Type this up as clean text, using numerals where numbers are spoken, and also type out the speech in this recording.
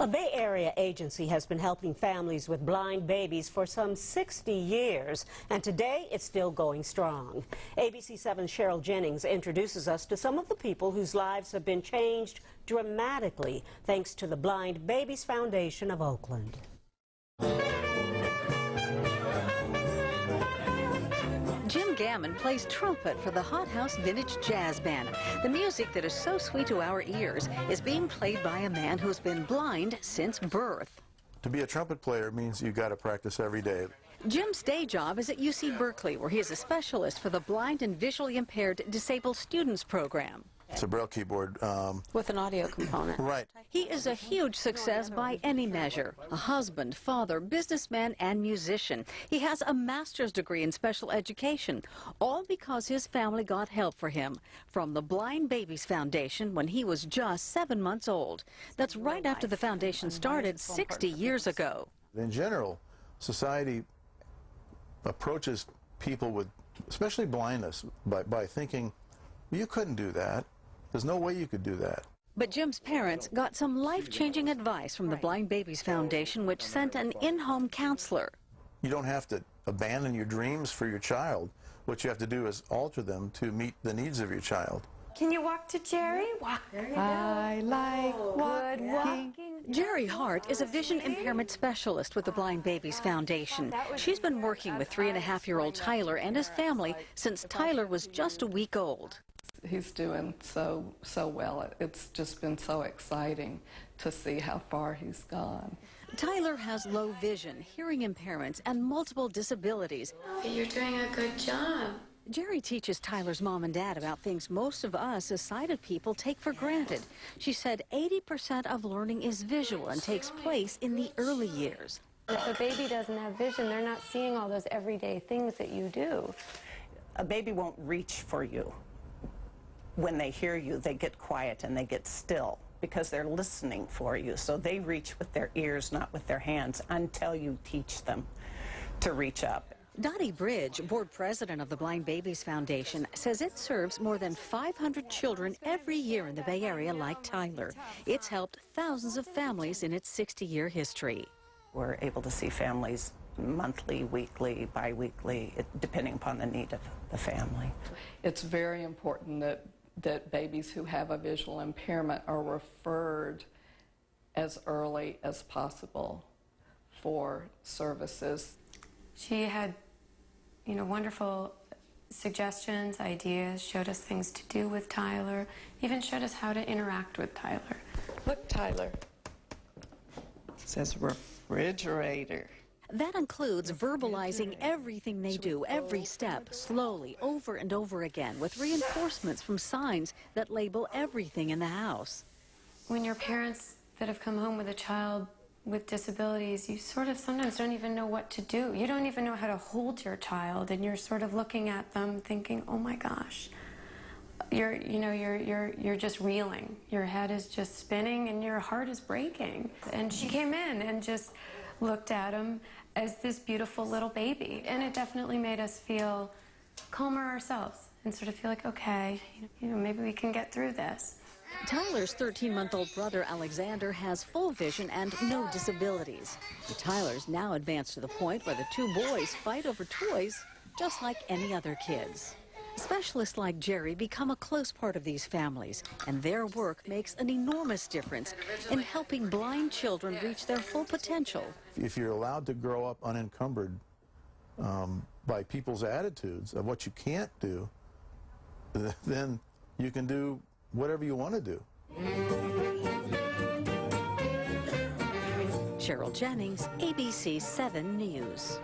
A Bay Area agency has been helping families with blind babies for some 60 years, and today it's still going strong. ABC 7's Cheryl Jennings introduces us to some of the people whose lives have been changed dramatically thanks to the Blind Babies Foundation of Oakland. Jim Gammon plays trumpet for the Hot House Vintage Jazz Band. The music that is so sweet to our ears is being played by a man who's been blind since birth. To be a trumpet player means you got to practice every day. Jim's day job is at UC Berkeley, where he is a specialist for the Blind and Visually Impaired Disabled Students Program. It's a Braille keyboard. With an audio component. Right. He is a huge success by any measure. A husband, father, businessman, and musician. He has a master's degree in special education, all because his family got help for him from the Blind Babies Foundation when he was just 7 months old. That's right after the foundation started 60 years ago. In general, society approaches people with, especially blindness, by thinking, you couldn't do that. There's no way you could do that. But Jim's parents got some life-changing advice from the Blind Babies Foundation, which sent an in-home counselor. You don't have to abandon your dreams for your child. What you have to do is alter them to meet the needs of your child. Can you walk to Jerry? Walk. I like walking. Jerry Hart is a vision impairment specialist with the Blind Babies Foundation. She's been working with 3.5-year-old Tyler and his family since Tyler was just a week old. He's doing so well. It's just been so exciting to see how far he's gone. Tyler has low vision, hearing impairments, and multiple disabilities. You're doing a good job. Jerry teaches Tyler's mom and dad about things most of us as sighted people take for granted. She said 80% of learning is visual and takes place in the early years. If a baby doesn't have vision, they're not seeing all those everyday things that you do. A baby won't reach for you. When they hear you, they get quiet and they get still because they're listening for you. So they reach with their ears, not with their hands, until you teach them to reach up. Dottie Bridge, board president of the Blind Babies Foundation, says it serves more than 500 children every year in the Bay Area like Tyler. It's helped thousands of families in its 60-year history. We're able to see families monthly, weekly, bi-weekly, depending upon the need of the family. It's very important that babies who have a visual impairment are referred as early as possible for services. She had, wonderful suggestions, ideas, showed us things to do with Tyler, even showed us how to interact with Tyler. Look, Tyler. It says refrigerator. That includes verbalizing everything they do, every step, slowly, over and over again, with reinforcements from signs that label everything in the house. When you're parents that have come home with a child with disabilities, you sort of sometimes don't even know what to do. You don't even know how to hold your child, and you're sort of looking at them thinking, oh my gosh. You're just reeling. Your head is just spinning and your heart is breaking. And she came in and just looked at him as this beautiful little baby. And it definitely made us feel calmer ourselves and sort of feel like, okay, maybe we can get through this. Tyler's 13-month-old brother, Alexander, has full vision and no disabilities. But Tyler's now advanced to the point where the two boys fight over toys just like any other kids. Specialists like Jerry become a close part of these families, and their work makes an enormous difference in helping blind children reach their full potential. If you're allowed to grow up unencumbered by people's attitudes of what you can't do, then you can do whatever you want to do. Cheryl Jennings, ABC 7 News.